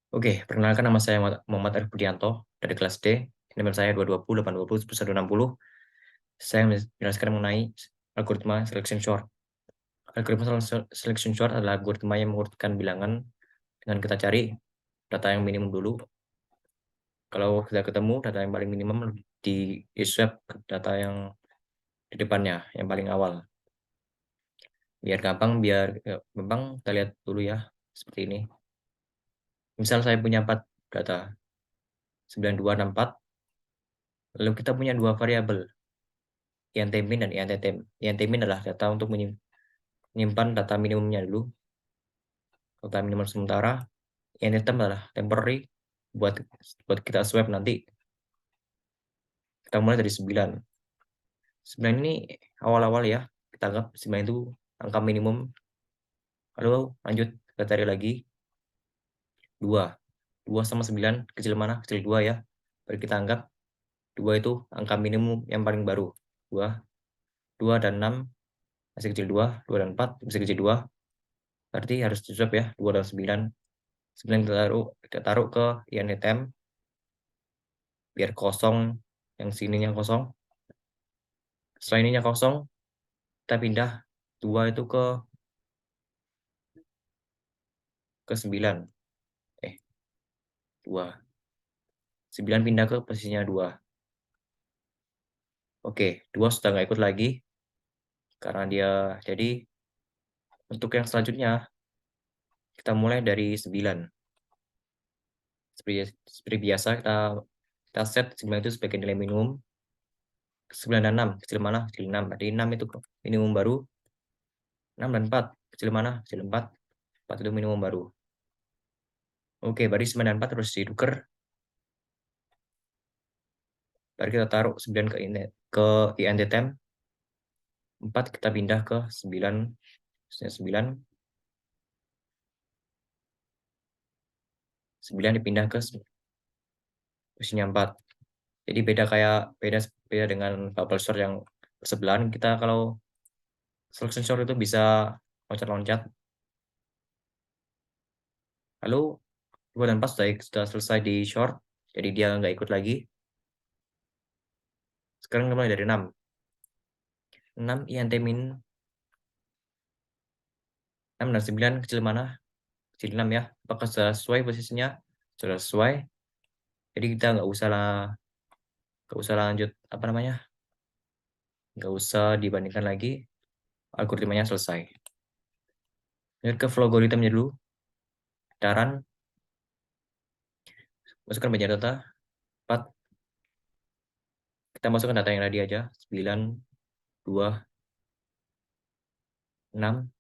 Oke, perkenalkan nama saya Muhammad Arif Budianto dari kelas D. Email saya 220 820 1160. Saya menjelaskan mengenai algoritma selection sort. Algoritma selection sort adalah algoritma yang mengurutkan bilangan dengan kita cari data yang minimum dulu. Kalau kita ketemu data yang paling minimum di swap ke data yang di depannya, yang paling awal. Biar gampang, gampang kita lihat dulu ya, seperti ini. Misal saya punya 4 data, 9264. Lalu kita punya dua variabel, INT-min dan INT-tem. INT-min adalah data untuk menyimpan data minimumnya dulu, data minimum sementara. INT-tem adalah temporary buat buat kita swap nanti. Kita mulai dari 9. 9 ini awal-awal ya. Kita anggap 9 itu angka minimum. Lalu lanjut kita cari lagi 2. 2 sama 9 kecil mana? Kecil 2 ya. Baru kita anggap 2 itu angka minimum yang paling baru. 2, 2 dan 6 masih kecil 2, 2 dan 4 masih kecil 2. Berarti harus di swap ya, 2 dan 9. 9 kita taruh ke INT-tem biar kosong, yang sininya kosong. Setelah ininya kosong, kita pindah 2 itu ke 9. 2. 9 pindah ke posisinya 2. Oke, 2 sudah nggak ikut lagi karena dia jadi untuk yang selanjutnya kita mulai dari 9. Seperti biasa kita set 9 itu sebagai nilai minimum. 9 dan 6, kecil mana? Kecil 6. Berarti 6 itu minimum baru. 6 dan 4, kecil mana? Kecil 4. 4 itu minimum baru. Oke, berarti 9 dan 4 terus ditukar. Baru kita taruh 9 ke INT-tem. 4 kita pindah ke 9. 9. 9 dipindah ke posisinya 4. Jadi beda beda dengan bubble sort yang bersebelahan. Kita kalau selection sort itu bisa loncat-loncat. Lalu 2 dan 4 sudah selesai di short. Jadi dia nggak ikut lagi. Sekarang kita mulai dari 6. 6 INT min 6 dan 9 kecil mana? Kecil 6 ya. Apakah sudah sesuai posisinya? Sudah sesuai. Jadi kita nggak usah lanjut apa namanya? Nggak usah dibandingkan lagi. Algoritmanya selesai. Lihat ke flow algoritmnya dulu. Daran, masukkan banyak data. 4. Kita masukkan data yang tadi aja. 9, 2, 6,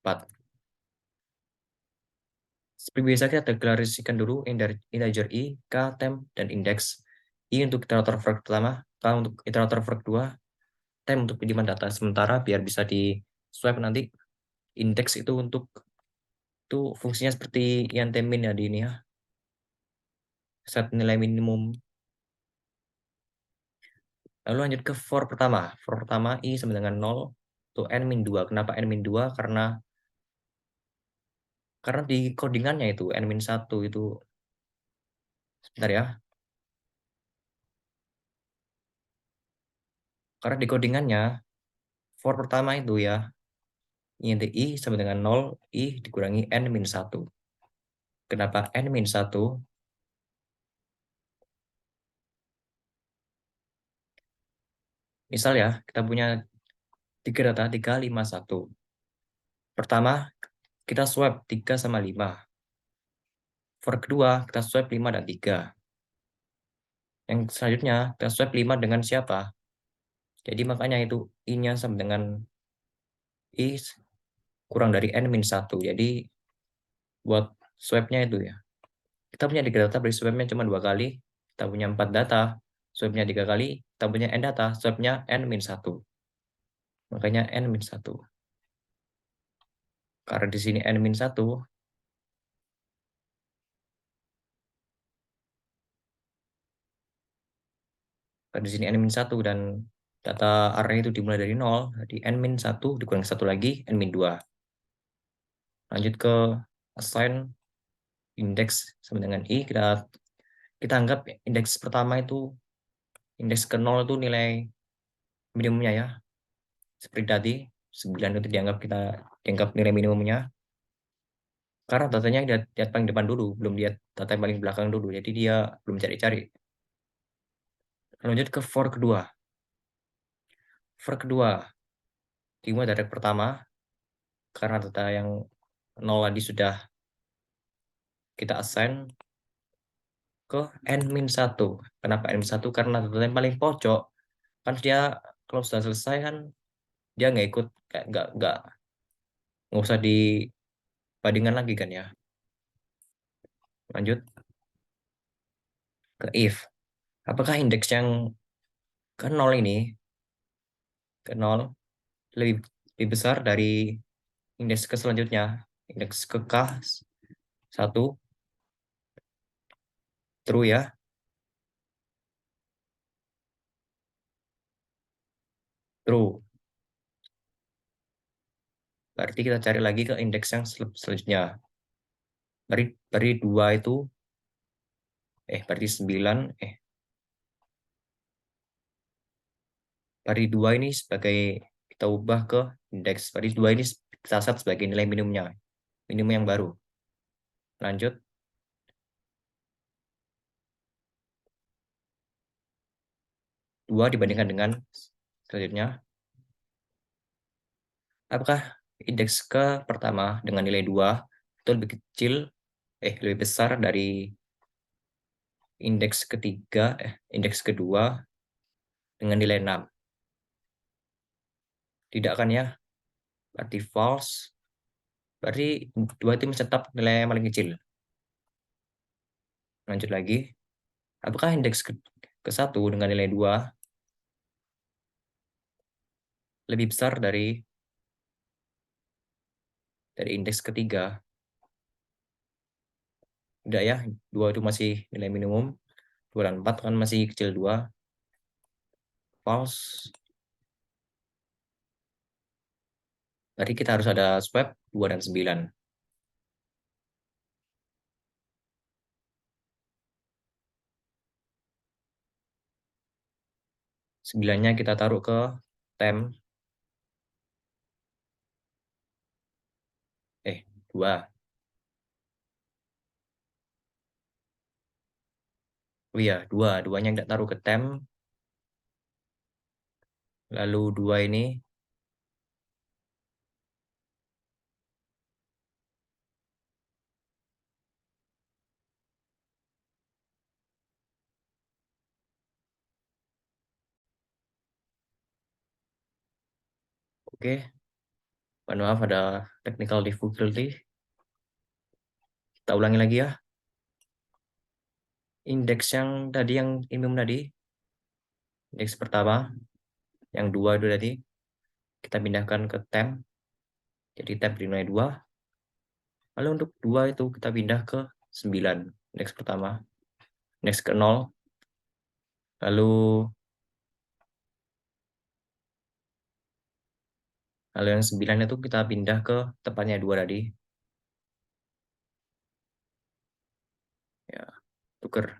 4. Seperti biasa kita deklarasikan dulu integer i, k, temp, dan index. I untuk iterator for pertama, k untuk iterator for kedua, temp untuk pinjaman data sementara biar bisa di swipe nanti. Index itu fungsinya seperti yang temin ya di ini ya. Set nilai minimum. Lalu lanjut ke for pertama. For pertama i sama dengan 0 to n-2. Kenapa n-2? Karena di codingannya itu n-1 itu sebentar ya. Karena di codingannya for pertama itu ya int i sama dengan 0, i dikurangi n-1. Kenapa n-1? Misal ya, kita punya 3 data, 3, 5, 1. Pertama, kita swap 3 sama 5. For kedua, kita swap 5 dan 3. Yang selanjutnya, kita swap 5 dengan siapa? Jadi makanya itu i-nya sama dengan i kurang dari n-1. Jadi buat swapnya itu ya. Kita punya 3 data, beri swapnya cuma 2 kali. Kita punya 4 data, swapnya 3 kali. Kita punya n data, swapnya n-1. Makanya n-1. Karena di sini n-1, di sini n-1 dan data array itu dimulai dari 0, jadi n-1 dikurangi 1 lagi, n-2. Lanjut ke assign indeks sama dengan I, kita anggap indeks pertama itu, indeks ke 0 itu nilai minimumnya ya. Seperti tadi, 9 itu dianggap nilai minimumnya. Karena datanya lihat paling depan dulu, belum lihat data yang paling belakang dulu. Jadi dia belum cari-cari. Lanjut ke for kedua. For kedua, dimulai dari pertama, karena data yang 0 tadi sudah kita assign ke n-1. Kenapa n-1? Karena data yang paling pojok, kan dia kalau sudah selesai kan dia nggak ikut, kayak nggak usah dibandingkan lagi kan ya. Lanjut ke if. Apakah indeks yang ke 0 ini, ke 0, lebih, lebih besar dari indeks ke selanjutnya, indeks ke K1, true ya, true. Berarti kita cari lagi ke indeks yang selanjutnya. Berarti 2 itu, berarti 9, berarti 2 ini sebagai, kita ubah ke indeks. Berarti 2 ini kita set sebagai nilai minimumnya, minimum yang baru. Lanjut, 2 dibandingkan dengan selanjutnya. Apakah indeks ke pertama dengan nilai 2 itu lebih kecil, lebih besar dari indeks ketiga, indeks kedua dengan nilai 6? Tidak kan ya? Berarti false. Berarti 2 itu mencetak nilai yang paling kecil. Lanjut lagi. Apakah indeks ke 1 dengan nilai 2 lebih besar dari indeks ketiga? Tidak ya, 2 itu masih nilai minimum. 2 dan 4 kan masih kecil 2. False. Berarti kita harus ada swap 2 dan 9. 9-nya kita taruh ke temp. 2. Oh iya, 2. 2-nya kita taruh ke temp. Lalu 2 ini, oke. Mohon maaf ada technical difficulty. Kita ulangi lagi ya. Indeks yang tadi, yang minimum tadi, indeks pertama, yang 2 itu tadi, kita pindahkan ke temp. Jadi temp di nilai 2. Lalu untuk 2 itu kita pindah ke 9, indeks pertama. Indeks ke 0. Lalu yang 9 itu kita pindah ke tempatnya 2 tadi. Ya, tuker.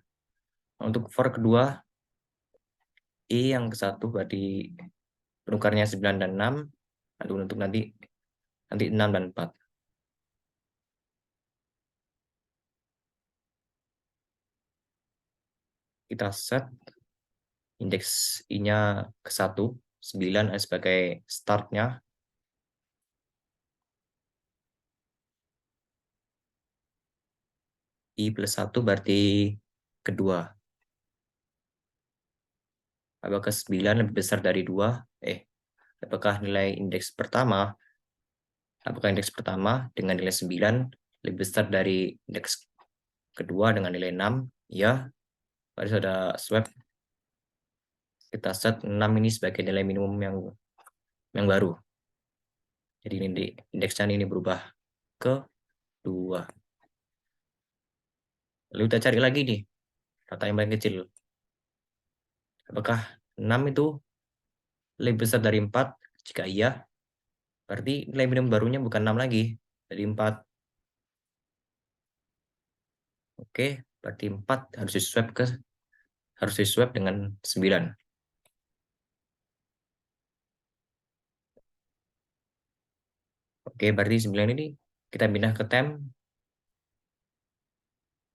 Untuk for kedua, I yang ke 1 berarti penukarnya 9 dan 6. Lalu untuk nanti 6 dan 4. Kita set indeks I-nya ke 1, 9 sebagai startnya. I plus 1 berarti kedua. Apakah 9 lebih besar dari 2? Apakah indeks pertama dengan nilai 9 lebih besar dari indeks kedua dengan nilai 6? Ya, harus ada swap. Kita set 6 ini sebagai nilai minimum yang baru. Jadi indeksnya ini berubah ke 2. Lalu kita cari lagi nih, data yang paling kecil. Apakah 6 itu lebih besar dari 4? Jika iya, berarti nilai minimum barunya bukan 6 lagi, jadi 4. Oke, berarti 4 harus di swap dengan 9. Oke, berarti 9 ini kita pindah ke tem.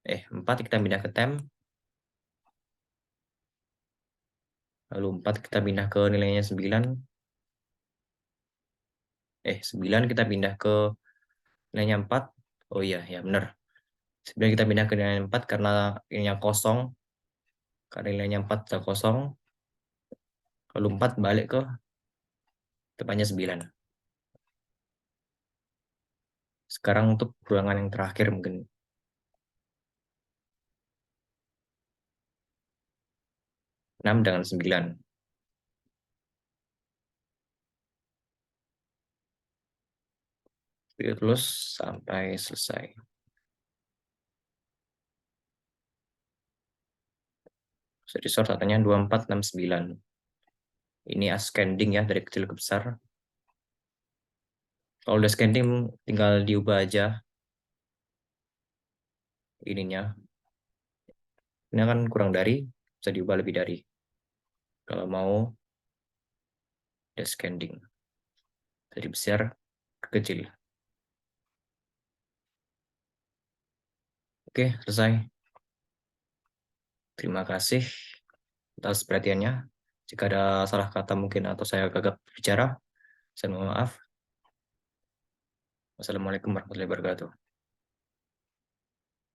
4 kita pindah ke tem. Lalu 4 kita pindah ke nilainya 9. 9 kita pindah ke nilainya 4. Oh iya, ya benar. 9 kita pindah ke nilainya 4 karena nilainya kosong. Karena nilainya 4 sudah kosong. Lalu 4 balik ke tempatnya 9. Sekarang untuk ruangan yang terakhir mungkin 6 dengan 9. Terus sampai selesai. Jadi sort katanya 2469. Ini ascending ya, dari kecil ke besar. Kalau udah ascending tinggal diubah aja ininya. Ini kan kurang dari, bisa diubah lebih dari. Kalau mau descending, dari besar ke kecil. Oke, selesai. Terima kasih atas perhatiannya. Jika ada salah kata mungkin atau saya gagap bicara, saya mohon maaf. Wassalamualaikum warahmatullahi wabarakatuh.